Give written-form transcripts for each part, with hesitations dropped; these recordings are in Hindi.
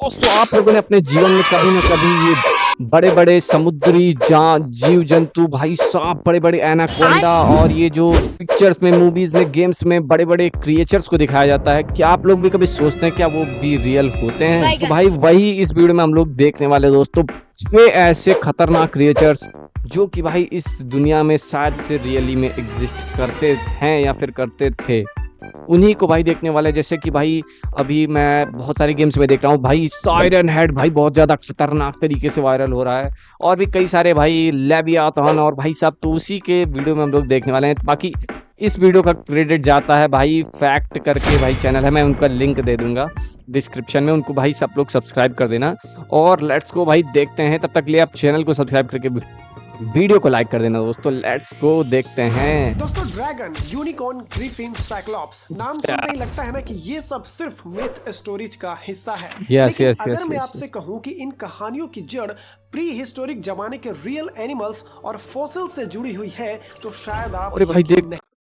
दोस्तों आप लोगों ने अपने जीवन में कभी ना कभी ये बड़े-बड़े समुद्री जीव जंतु भाई सांप बड़े-बड़े एनाकोंडा और ये जो पिक्चर्स में मूवीज में गेम्स में बड़े-बड़े क्रिएचर्स को दिखाया जाता है, क्या आप लोग भी कभी सोचते हैं क्या वो भी रियल होते हैं? तो भाई वही इस वीडियो में हम लोग देखने वाले हैं दोस्तों। 6 ऐसे खतरनाक क्रिएचर्स जो कि भाई इस दुनिया में शायद से रियली में एग्जिस्ट करते हैं या फिर करते थे। उन्हीं को भाई देखने वाले हैं। जैसे कि भाई अभी मैं बहुत सारे गेम्स में देख रहा हूँ भाई सायरन हेड भाई बहुत ज़्यादा खतरनाक तरीके से वायरल हो रहा है, और भी कई सारे भाई लेवियाथन और भाई साहब, तो उसी के वीडियो में हम लोग देखने वाले हैं। बाकी इस वीडियो का क्रेडिट जाता है भाई फैक्ट करके भाई चैनल है, मैं उनका लिंक दे दूंगा डिस्क्रिप्शन में, उनको भाई सब लोग सब्सक्राइब कर देना। और लेट्स को भाई देखते हैं, तब तक के लिए आप चैनल को सब्सक्राइब करके वीडियो को लाइक कर देना दोस्तों। लेट्स गो देखते हैं दोस्तों। ड्रैगन, यूनिकॉर्न, ग्रिफिन, साइक्लॉप्स, नाम सुनते ही लगता है ना कि ये सब सिर्फ मिथ स्टोरीज का हिस्सा है। लेकिन अगर मैं आपसे कहूं कि इन कहानियों की जड़ प्री हिस्टोरिक जमाने के रियल एनिमल्स और फॉसिल से जुड़ी हुई है तो शायद आप अरे भाई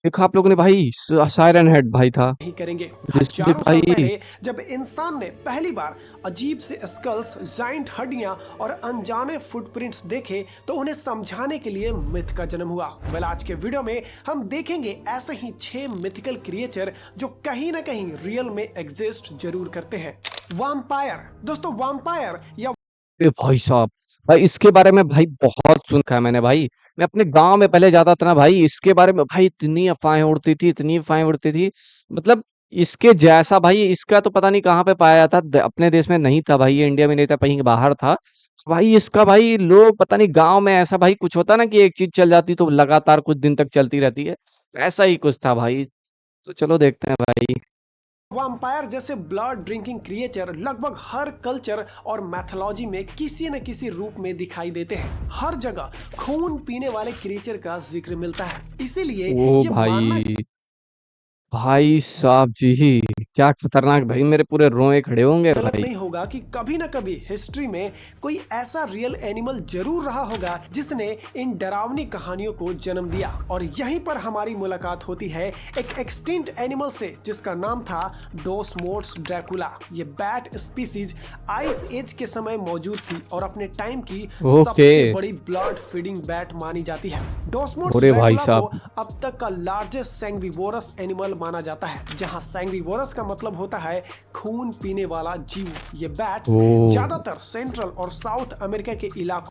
देखा आप लोगों ने भाई सायरन हेड भाई था नहीं करेंगे। हजारों साल पहले जब इंसान ने पहली बार अजीब से स्कल्स, जाइंट हड्डियां और अनजाने फुटप्रिंट्स देखे तो उन्हें समझाने के लिए मिथ का जन्म हुआ। वेल, आज के वीडियो में हम देखेंगे ऐसे ही 6 मिथिकल क्रिएचर जो कहीं ना कहीं रियल में एग्जिस्ट जरूर करते हैं। वैम्पायर। दोस्तों वैम्पायर या भाई साहब, भाई इसके बारे में भाई बहुत सुना है मैंने भाई। मैं अपने गांव में पहले जाता था ना भाई, इसके बारे में भाई इतनी अफवाहें उड़ती थी, इतनी अफवाहें उड़ती थी। मतलब इसके जैसा भाई इसका तो पता नहीं कहाँ पे पाया जाता, अपने देश में नहीं था भाई, ये इंडिया में नहीं था, कहीं बाहर था भाई। इसका भाई लोग पता नहीं गांव में ऐसा भाई कुछ होता ना कि एक चीज चल जाती तो लगातार कुछ दिन तक चलती रहती है, ऐसा ही कुछ था भाई। तो चलो देखते हैं भाई। वैम्पायर जैसे ब्लड ड्रिंकिंग क्रिएचर लगभग हर कल्चर और मैथोलॉजी में किसी न किसी रूप में दिखाई देते हैं। हर जगह खून पीने वाले क्रिएचर का जिक्र मिलता है, इसीलिए ओ ये भाई, भाई साहब जी क्या खतरनाक, भाई मेरे पूरे रोए खड़े होंगे गलत भाई। नहीं होगा कि कभी न कभी हिस्ट्री में कोई ऐसा रियल एनिमल जरूर रहा होगा जिसने इन डरावनी कहानियों को जन्म दिया। और यहीं पर हमारी मुलाकात होती है एक एक्सटिंक्ट एनिमल से जिसका नाम था डोसमोड्स ड्रैकुला। ये बैट स्पीसीज आइस एज के समय मौजूद थी और अपने टाइम की सबसे बड़ी ब्लड फीडिंग बैट मानी जाती है। डोसमोड्स ड्रैकुला को अब तक का लार्जेस्ट सैंग्विवोरस एनिमल माना जाता है, जहां सैंग्विवोरस का मतलब होता है खून पीने वाला जीव। ये बैट्स ज्यादातर सेंट्रल और साउथ अमेरिका के इलाकों,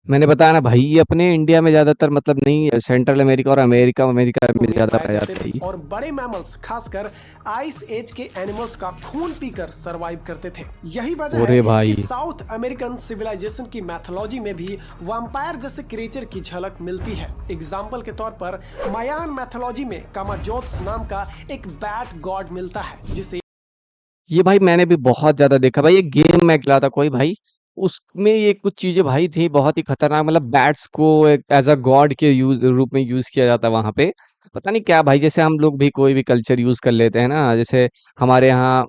मैंने बताया ना भाई, ये अपने इंडिया में ज्यादातर मतलब नहीं, सेंट्रल अमेरिका और अमेरिका में ज्यादा पाया जाता है। और बड़े मैमल्स खासकर आइस एज के एनिमल्स का खून पीकर सरवाइव करते थे। यही वजह है कि साउथ अमेरिकन सिविलाइजेशन की मैथोलॉजी में भी वैम्पायर जैसे क्रिएचर की झलक मिलती है। एग्जाम्पल के तौर पर मायान मैथोलॉजी में कामाजोट्स नाम का एक बैट गॉड मिलता है, जिसे ये भाई मैंने भी बहुत ज्यादा देखा भाई। ये गेम में खेला था कोई भाई, उसमें ये कुछ चीजें भाई थी बहुत ही खतरनाक, मतलब बैट्स को एक एज अ गॉड के रूप में यूज किया जाता है वहां पे। पता नहीं क्या भाई, जैसे हम लोग भी कोई भी कल्चर यूज कर लेते हैं ना, जैसे हमारे यहाँ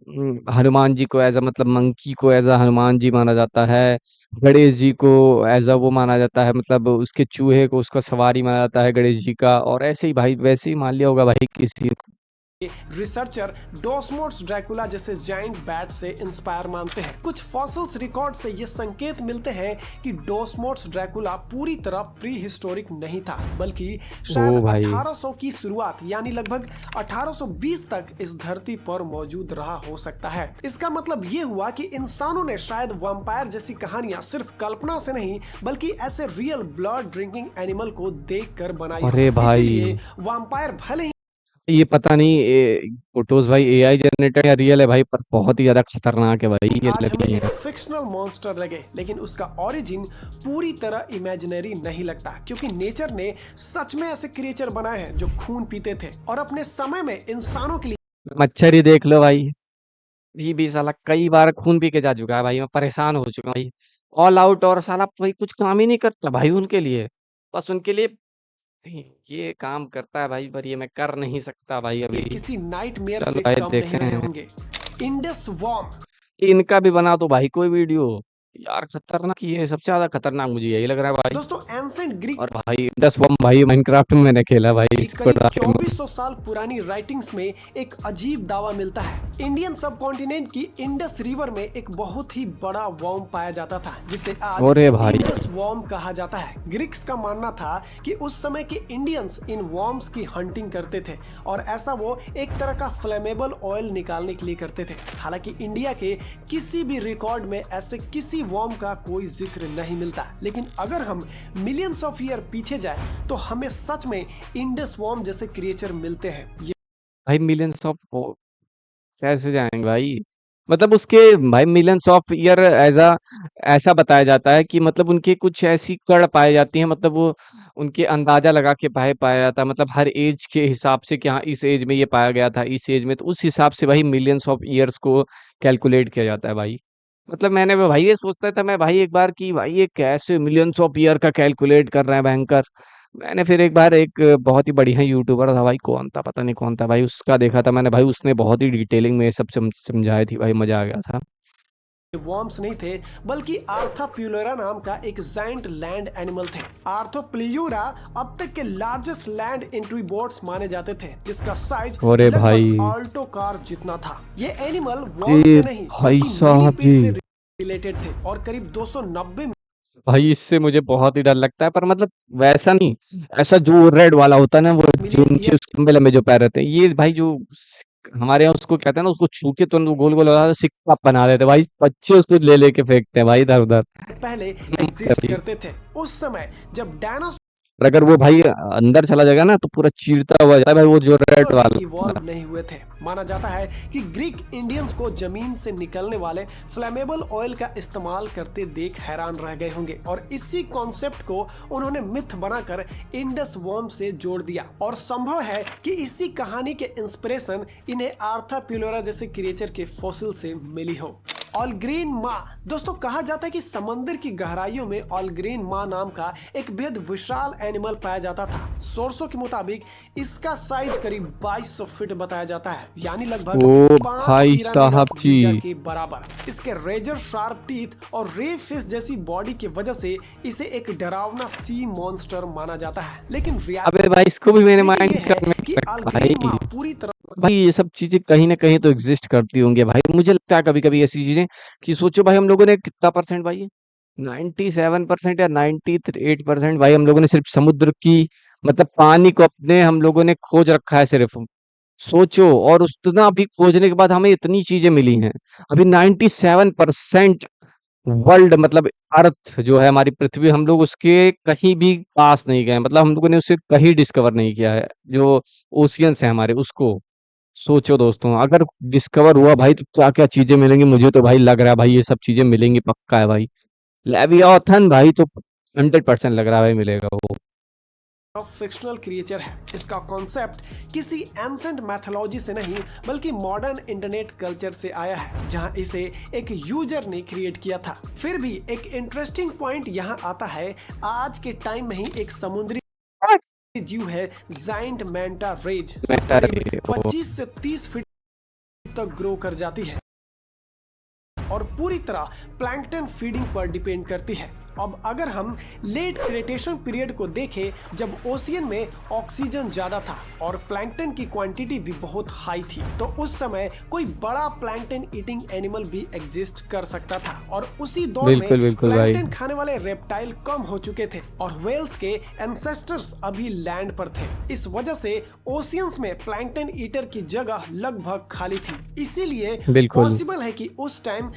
हनुमान जी को एज अ मतलब मंकी को एज अ हनुमान जी माना जाता है, गणेश जी को एज अ वो माना जाता है, मतलब उसके चूहे को उसका सवारी माना जाता है गणेश जी का, और ऐसे ही भाई वैसे ही मान लिया होगा भाई किसी। रिसर्चर डोसमोड्स ड्रैकुला जैसे जाइंट बैट से इंस्पायर मानते हैं। कुछ फॉसिल्स रिकॉर्ड से ये संकेत मिलते हैं कि डोसमोड्स ड्रैकुला पूरी तरह प्री हिस्टोरिक नहीं था, बल्कि शायद 1800 की शुरुआत यानी लगभग 1820 तक इस धरती पर मौजूद रहा हो सकता है। इसका मतलब ये हुआ कि इंसानों ने शायद वैम्पायर जैसी कहानियां सिर्फ कल्पना से नहीं बल्कि ऐसे रियल ब्लड ड्रिंकिंग एनिमल को देखकर बनाई। अरे भाई, इसलिए वैम्पायर भले ही ये पता नहीं फोटोज भाई एआई जनरेटर या रियल है भाई, पर बहुत ही ज्यादा खतरनाक है भाई ये आज हमें लगी एक है। फिक्शनल मॉन्स्टर लगे, लेकिन उसका ओरिजिन पूरी तरह इमेजिनरी नहीं लगता, क्योंकि नेचर ने सच में ऐसे क्रिएचर बनाए हैं जो खून पीते थे और अपने समय में इंसानों के लिए मच्छर ही देख लो भाई, ये भी साला कई बार खून पी के जा चुका है भाई, मैं परेशान हो चुका हूँ भाई। ऑल आउट, और साला भाई कुछ काम ही नहीं करता भाई उनके लिए, बस उनके लिए ये काम करता है भाई, पर ये मैं कर नहीं सकता भाई अभी। किसी नाइटमेयर चलो से भाई कम नहीं देखें, रहे होंगे। इंडस वॉर्म। इनका भी बना दो भाई कोई वीडियो, यार खतरनाक, ये सबसे ज्यादा खतरनाक मुझे यही लग रहा है भाई। दोस्तों एंसेंट ग्रीक और भाई इंडस वॉर्म भाई माइनक्राफ्ट में मैंने खेला भाई, की इसको करीब डाल के 2400 साल पुरानी राइटिंग्स में एक अजीब दावा मिलता है। इंडियन सबकॉन्टिनेंट की इंडस रिवर में एक बहुत ही बड़ा वर्म पाया जाता था जिसे आज अरे भाई इंडस वर्म कहा जाता है। ग्रीक्स का मानना था कि उस समय के इंडियंस इन वर्म्स की हंटिंग करते थे और ऐसा वो एक तरह का फ्लेमेबल ऑयल निकालने के लिए करते थे। हालांकि इंडिया के किसी भी रिकॉर्ड में ऐसे किसी वर्म का कोई जिक्र नहीं मिलता, लेकिन अगर हम मिलियंस ऑफ ईयर पीछे जाए तो हमें सच में इंडस वर्म जैसे क्रिएचर मिलते हैं। ये भाई मिलियंस ऑफ कैसे जाएंगे भाई? मतलब उसके भाई मिलियंस ऑफ ईयर ऐसा बताया जाता है कि मतलब उनके कुछ ऐसी कण पाई जाती हैं, मतलब वो उनके अंदाजा लगा के भाई पाया जाता है, मतलब हर एज के हिसाब से कि हाँ इस एज में ये पाया गया था, इस एज में, तो उस हिसाब से भाई मिलियंस ऑफ ईयर्स को कैलकुलेट किया जाता है भाई। मतलब मैंने भी भाई ये सोचता था मैं भाई एक बार कि भाई ये कैसे मिलियंस ऑफ ईयर का कैलकुलेट कर रहे हैं भयंकर। मैंने फिर एक बार एक बहुत ही बढ़िया यूट्यूबर था भाई, कौन था पता नहीं कौन था भाई, उसका देखा था मैंने भाई, उसने बहुत ही डिटेलिंग में ये सब समझाई थी भाई, मजा आ गया था। वर्म्स नहीं थे बल्कि आर्थोप्यूलेरा नाम का एक जायंट लैंड एनिमल थे। आर्थोप्यूलेरा अब तक के लार्जेस्ट लैंड इंट्रीबोर्ड्स माने जाते थे जिसका साइज अरे भाई लगभग ऑल्टो कार जितना था। ये एनिमल वर्म से ये नहीं भाई बल्कि साहब मिलीपेड से जी, रिलेटेड थे और करीब 290 भाई इससे मुझे बहुत ही डर लगता है, पर मतलब वैसा नहीं, ऐसा जो रेड वाला होता है ना, वो जो मिलियन नीचे ईयर उसके लंबे लंबे जो पैर रहते हैं, ये भाई जो हमारे यहाँ उसको कहते हैं ना, उसको छू के तुरंत वो गोल गोल होता है, सिक्का बना देते हैं भाई, बच्चे उसको ले लेके फेंकते हैं भाई इधर उधर। पहले एग्जिस्ट करते थे। उस समय जब डायनासोर और अगर वो भाई अंदर चला जाएगा ना तो पूरा चीरता हुआ जाता है भाई, वो जो रेड वाला इवॉल्व नहीं हुए थे। माना जाता है कि ग्रीक इंडियंस को जमीन से निकलने वाले फ्लेमेबल ऑयल का इस्तेमाल करते देख हैरान रह गए होंगे और इसी कॉन्सेप्ट को उन्होंने मिथ बनाकर इंडस वर्म से जोड़ दिया और संभव है कि इसी कहानी के इंस्पिरेशन इन्हें आर्थोप्यूलेरा जैसे क्रिएचर के फॉसिल से मिली हो। ऑलग्रेन माँ, दोस्तों कहा जाता है कि समंदर की गहराइयों में ऑलग्रेन माँ नाम का एक बेहद विशाल एनिमल पाया जाता था। सोर्सों के मुताबिक इसका साइज करीब 2200 फीट बताया जाता है, यानी लगभग ओ 5 भाई पिरामिड साहब ऑफ जी, गिजा के बराबर। इसके रेजर शार्प टीथ और रे फिश जैसी बॉडी की वजह से इसे एक डरावना सी मॉन्स्टर माना जाता है, लेकिन अबे भाई इसको भी मैंने रियलिटी माइंड ये है करने कि भाई, ऑलग्रेन माँ पूरी तरह भाई ये सब चीजें कहीं ना कहीं तो एग्जिस्ट करती होंगी भाई, मुझे लगता है कभी कभी ऐसी चीजें कि सोचो भाई हम लोगों ने कितना परसेंट भाई, 97% या 98% भाई हम लोगों ने सिर्फ समुद्र की, मतलब पानी को अपने हम लोगों ने खोज रखा है सिर्फ। सोचो, और उतना भी खोजने के बाद हमें इतनी चीजें मिली हैं। अभी 97% वर्ल्ड मतलब अर्थ जो है हमारी पृथ्वी, हम लोग उसके कहीं भी पास नहीं गए, मतलब हम लोगों ने उसे कहीं डिस्कवर नहीं किया है, जो ओशियंस है हमारे उसको। सोचो दोस्तों, अगर डिस्कवर हुआ भाई तो क्या क्या चीजें मिलेंगी, मुझे तो भाई लग रहा है भाई ये सब चीजें मिलेंगी पक्का है भाई। लेवियाथन भाई तो 100% लग रहा है भाई मिलेगा वो। फिक्शनल क्रिएचर है। इसका कॉन्सेप्ट किसी एंसेंट मैथोलॉजी से नहीं बल्कि मॉडर्न इंटरनेट कल्चर से आया है जहां इसे एक यूजर ने क्रिएट किया था। फिर भी एक इंटरेस्टिंग पॉइंट यहां आता है, आज के टाइम में ही एक समुद्री जीव है जाइंट मैंटा रेज, करीब 25 से 30 फीट तक ग्रो कर जाती है और पूरी तरह प्लैंकटन फीडिंग पर डिपेंड करती है। अब अगर हम लेट क्रेटेशियस पीरियड को देखें जब ओशियन में ऑक्सीजन ज्यादा था और प्लैंकटन की क्वांटिटी भी बहुत हाई थी, तो उस समय कोई बड़ा प्लैंकटन ईटिंग एनिमल भी एग्जिस्ट कर सकता था और उसी दौर में बिल्कुल बिल्कुल भाई, प्लैंकटन खाने वाले रेप्टाइल कम हो चुके थे और व्हेल्स के एंसेस्टर्स अभी लैंड पर थे। इस वजह से ओशियंस में प्लैंकटन ईटर की जगह लगभग खाली थी। इसीलिए बिल्कुल पॉसिबल है कि उस टाइम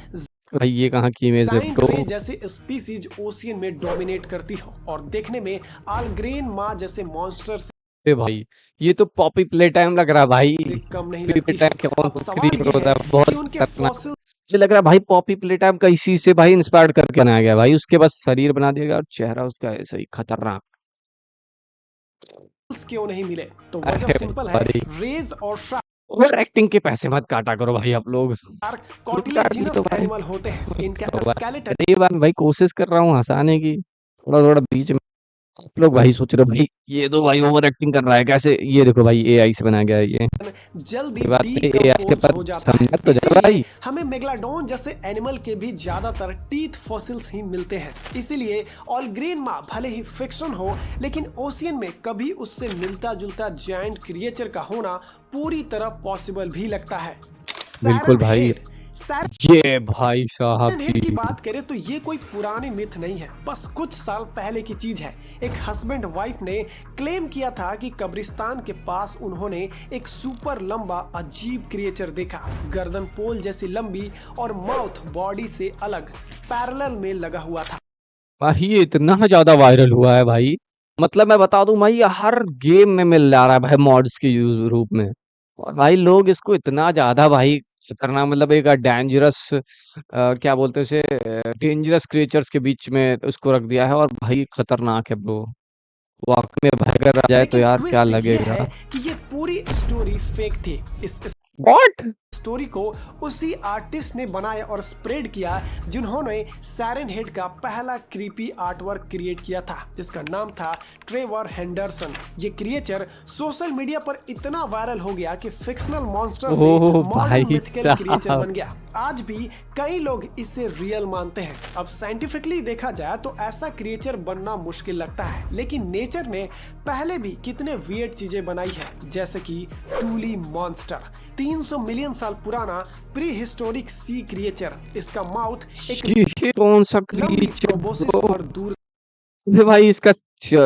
भाई, ये कहाँ की इमेज है जाइंट ब्रो? रे जैसे स्पीसीज ओशियन में डोमिनेट करती हो और देखने में आलग्रेन माँ जैसे मॉन्स्टर अरे भाई ये तो पॉपी प्ले टाइम लग रहा है भाई, से कम नहीं पॉपी प्ले लगती। टाइम कौन अब सवाल क्रिएट ये होता है है, बहुत कि उनके खतरनाक। फॉसिल मुझे लग रहा है भाई पॉपी प्ले टाइम का इसी से भाई इंस्पायर करके बनाया गया भाई, उसके बाद शरीर बना दिया गया और चेहरा उसका ऐसा ही खतरनाक। क्यों नहीं मिले, तो वजह अरे सिंपल है, भाई रेज और ओवर एक्टिंग के पैसे मत काटा करो भाई आप लोग, शार्क क्यों काट दी तो कार्टिलेजिनस भाई? एनिमल होते हैं। इनका तो भाई स्केलेटन अरे ये बात भाई कोशिश कर रहा हूँ हंसाने की, थोड़ा थोड़ा बीच में आप लोग भाई सोच रहे हो भाई ये तो भाई ओवर एक्टिंग कर रहा है कैसे, ये देखो भाई एआई से बनाया गया है ये। जल्दी ये बात नहीं, एआई के डीकंपोज पास हो जाता है। समझ तो जाए इसीलिए भाई। हमें मेगलाडोन जैसे एनिमल के भी ज्यादातर टीथ फॉसिल्स ही मिलते हैं। इसीलिए ऑलग्रेन माँ भले ही फिक्शन हो, लेकिन ओशियन में कभी उससे मिलता जुलता जायंट क्रिएचर का होना पूरी तरह पॉसिबल भी लगता है। बिल्कुल सायरन भाई। हेड। सायरन ये भाई साहब हेड की जी। बात करें तो ये कोई पुरानी मिथ नहीं है, बस कुछ साल पहले की चीज है। एक हस्बैंड वाइफ ने क्लेम किया था कि कब्रिस्तान के पास उन्होंने एक सुपर लंबा अजीब क्रिएचर देखा, गर्दन पोल जैसी लंबी और माउथ बॉडी से अलग पैरेलल में लगा हुआ था। भाई ये इतना ज्यादा वायरल हुआ है भाई, मतलब मैं बता दूं भाई ये हर गेम में मिल जा रहा है भाई मॉड्स के रूप में। और भाई लोग इसको इतना ज्यादा भाई खतरनाक, मतलब एक डेंजरस, क्या बोलते हैं उसे, डेंजरस क्रिएचर्स के बीच में उसको रख दिया है। और भाई खतरनाक है ब्रो, वाकई में भाई अगर आ जाए तो लेकिन यार क्या ट्विस्ट ये लगेगा। है कि ये पूरी स्टोरी फेक थी। इस व्हाट? स्टोरी को उसी आर्टिस्ट ने बनाया और स्प्रेड किया जिन्होंने सायरन हेड का पहला क्रीपी आर्टवर्क क्रिएट किया था, जिसका नाम था ट्रेवर हेंडरसन। ये क्रिएचर सोशल मीडिया पर इतना वायरल हो गया कि फिक्शनल मॉन्स्टर से ओह मॉडर्न भाई मिथिकल क्रिएचर साहब। बन गया। आज भी कई लोग इसे रियल मानते हैं। अब साइंटिफिकली देखा जाए तो ऐसा क्रिएचर बनना मुश्किल लगता है, लेकिन नेचर ने पहले भी कितने वियर्ड चीजें बनाई है, जैसे कि टूली मॉन्स्टर, 300 मिलियन साल पुराना प्री हिस्टोरिक सी क्रिएचर। इसका माउथ एक ये कौन सा लंबी क्रिएचर प्रोबोसिस ब्रो? और दूर अबे भाई इसका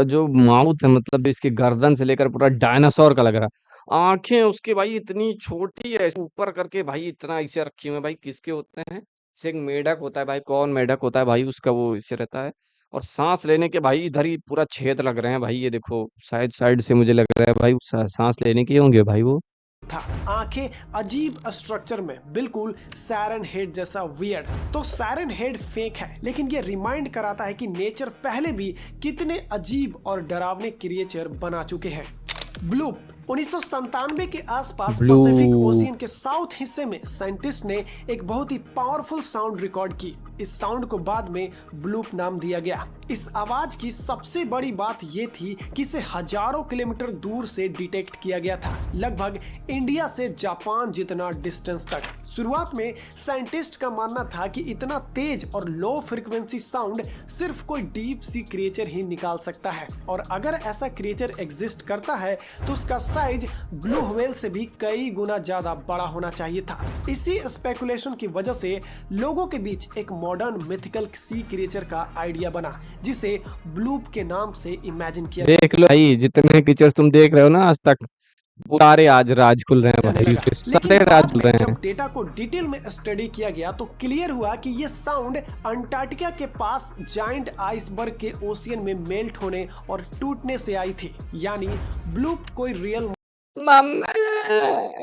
जो माउथ है, मतलब इसकी गर्दन से लेकर पूरा डायनासोर का लग रहा है। आंखें उसकी भाई इतनी छोटी है, ऊपर करके भाई इतना ऐसे रखी हुई है भाई, किसके होते हैं? जैसे एक मेढक होता है भाई, कौन मेढक होता है भाई उसका वो ऐसे रहता है। और सांस लेने के भाई इधर ही पूरा छेद लग रहे हैं भाई, ये देखो साइड साइड से मुझे लग रहा है भाई सांस लेने के होंगे भाई वो। था। आंखें अजीब स्ट्रक्चर में, बिल्कुल सायरन हेड जैसा वियर्ड। तो सायरन हेड फेक है, लेकिन ये रिमाइंड कराता है कि नेचर पहले भी कितने अजीब और डरावने क्रिएचर बना चुके हैं। ब्लूप 1997 के आसपास ब्लू। पैसिफिक ओशियन के साउथ हिस्से में साइंटिस्ट ने एक बहुत ही पावरफुल साउंड रिकॉर्ड की। इस साउंड को बाद में ब्लूप नाम दिया गया। इस आवाज की सबसे बड़ी बात यह थी कि इसे हजारों किलोमीटर दूर से डिटेक्ट किया गया था, लगभग इंडिया से जापान जितना डिस्टेंस तक। शुरुआत में साइंटिस्ट का मानना था कि इतना तेज और लो फ्रीक्वेंसी साउंड सिर्फ कोई डीप सी क्रिएचर ही निकाल सकता है, और अगर ऐसा क्रिएचर एग्जिस्ट करता है तो उसका साइज ब्लू व्हेल से भी कई गुना ज्यादा बड़ा होना चाहिए था। इसी स्पेकुलेशन की वजह से लोगों के बीच एक मॉडर्न मिथिकल सी क्रिएचर का आइडिया बना, जिसे ब्लूप के नाम से इमेजिन किया देख लो भाई जितने फीचर्स तुम देख रहे हो ना आज तक, वो सारे आज राज खुल रहे हैं जाने भाई, लगा। उसके सारे लेकिन राज बाद खुल में रहे जब हैं। डेटा को डिटेल में स्टडी किया गया तो क्लियर हुआ कि ये साउंड अंटार्कटिका के पास जायंट आइसबर्ग के ओशियन में मेल्ट होने और टूटने से आई थी। यानी ब्लूप कोई रियल मम्मा,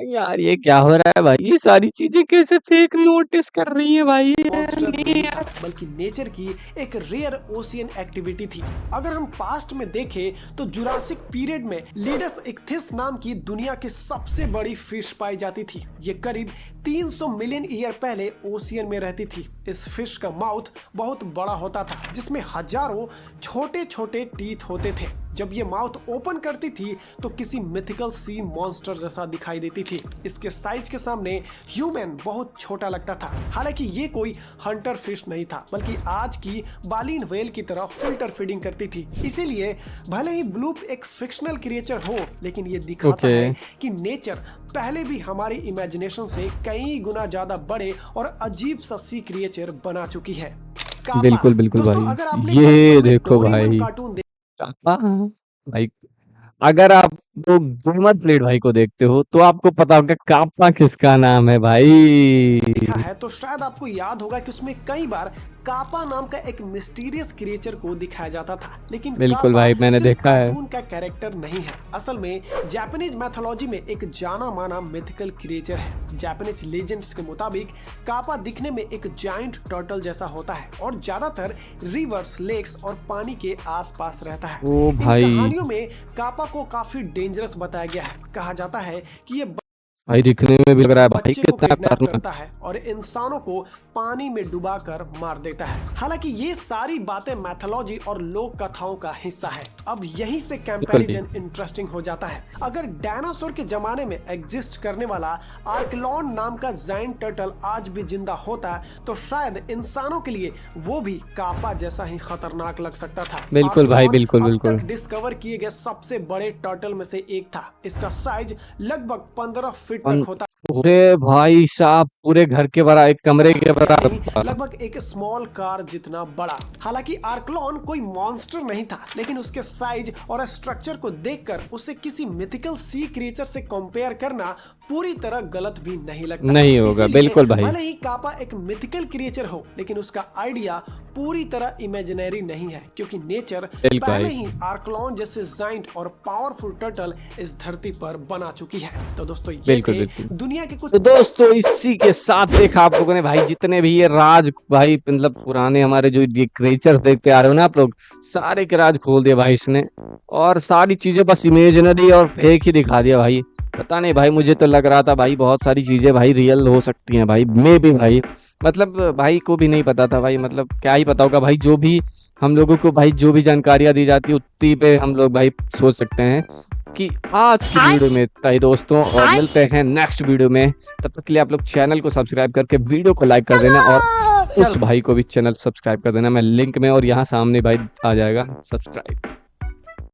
यार ये क्या हो रहा है भाई, ये सारी चीजें कैसे फेक नोटिस कर रही है भाई मॉन्स्टर नहीं नहीं था, यार। बल्कि नेचर की एक रेयर ओशियन एक्टिविटी थी। अगर हम पास्ट में देखें तो जुरासिक पीरियड में लीडस इक्थिस नाम की दुनिया की सबसे बड़ी फिश पाई जाती थी। ये करीब 300 मिलियन ईयर पहले ओशियन में रहती थी। इस फिश का माउथ बहुत बड़ा होता था, जिसमें हजारों छोटे छोटे टीथ होते थे। जब ये माउथ ओपन करती थी तो किसी मिथिकल सी मॉन्स्टर जैसा दिखाई देती थी। इसके साइज के सामने ह्यूमन बहुत छोटा लगता था। हालांकि ये कोई हंटर फिश नहीं था, बल्कि आज की बालीन व्हेल की तरह फिल्टर फीडिंग करती थी। इसीलिए भले ही ब्लूप एक फिक्शनल क्रिएचर हो, लेकिन ये दिखाता है कि नेचर पहले भी हमारी इमेजिनेशन से कई गुना ज्यादा बड़े और अजीब सा सी क्रिएचर बना चुकी है। कापा। बिल्कुल बिल्कुल दोस्तों, भाई, अगर आपने ये बचपन में देखो डोरेमोन भाई कार्टून कापा भाई, अगर आप वो गेमर प्लेट भाई को देखते हो तो आपको पता होगा कापा किसका नाम है भाई। देखा है तो शायद आपको याद होगा कि उसमें कई बार कापा नाम का एक मिस्टीरियस क्रिएचर को दिखाया जाता था। लेकिन बिल्कुल कापा भाई, मैंने सिर्फ देखा है। कार्टून का कैरेक्टर नहीं है, असल में जापानीज मैथोलॉजी में एक जाना माना मिथिकल क्रिएचर है। जापानीज लेजेंड्स के मुताबिक कापा दिखने में एक जायंट टर्टल जैसा होता है और ज्यादातर रिवर्स, लेक्स और पानी के आसपास रहता है। ओ इन भाई, कहानियों में कापा को काफी डेंजरस बताया गया है। कहा जाता है कि ये भाई दिखने में भी लग रहा है भाई बच्चे को कितना किडनैप खतरनाक। करता है और इंसानों को पानी में डुबाकर मार देता है। हालांकि ये सारी बातें मैथोलॉजी और लोक कथाओं का हिस्सा है। अब यहीं से कंपैरिजन इंटरेस्टिंग हो जाता है। अगर डायनासोर के जमाने में एग्जिस्ट करने वाला आर्कलॉन नाम का जायंट टर्टल आज भी जिंदा होता तो शायद इंसानों के लिए वो भी कापा जैसा ही खतरनाक लग सकता था। बिल्कुल भाई, आर्कलॉन बिल्कुल, अब बिल्कुल। तक डिस्कवर किए गए सबसे बड़े टर्टल में से एक था। इसका साइज लगभग 15 फीट तक होता अरे भाई साहब, पूरे घर के बराबर, एक कमरे के बराबर था। लगभग एक स्मॉल कार जितना बड़ा। हालांकि आर्कलॉन कोई मॉन्स्टर नहीं था, लेकिन उसके साइज और स्ट्रक्चर को देखकर उसे किसी मिथिकल सी क्रिएचर से कंपेयर करना पूरी तरह गलत भी नहीं लगता। नहीं होगा, इसीलिए बिल्कुल भाई। भले ही कापा एक मिथिकल क्रिएचर हो, लेकिन उसका आइडिया पूरी तरह इमेजिनरी नहीं है, क्योंकि नेचर बिल्कुल पहले भाई। ही आर्कलॉन जैसे जायंट और पावरफुल टर्टल इस धरती पर बना चुकी है। तो दोस्तों ये बिल्कुल, थे बिल्कुल। दुनिया के कुछ तो दोस्तों इसी के साथ देखा आप लोगों ने भाई, जितने भी ये राज भाई, मतलब पुराने हमारे जो ये क्रिएचर्स देखते आ रहे हो ना आप लोग, सारे के राज खोल दिया भाई इसने, और सारी चीजें बस इमेजिनरी और फेक ही दिखा दिया भाई। पता नहीं भाई, मुझे तो लग रहा था भाई बहुत सारी चीजें भाई रियल हो सकती हैं भाई, मे भी भाई, मतलब भाई को भी नहीं पता था भाई, मतलब क्या ही पता होगा भाई। जो भी हम लोगों को भाई जो भी जानकारियां दी जाती है उतनी पे हम लोग भाई सोच सकते हैं। कि आज की वीडियो में इतना ही दोस्तों, और मिलते हैं नेक्स्ट वीडियो में। तब तक के लिए आप लोग चैनल को सब्सक्राइब करके वीडियो को लाइक कर देना, और उस भाई को भी चैनल सब्सक्राइब कर देना। मैं लिंक में और यहाँ सामने भाई आ जाएगा सब्सक्राइब।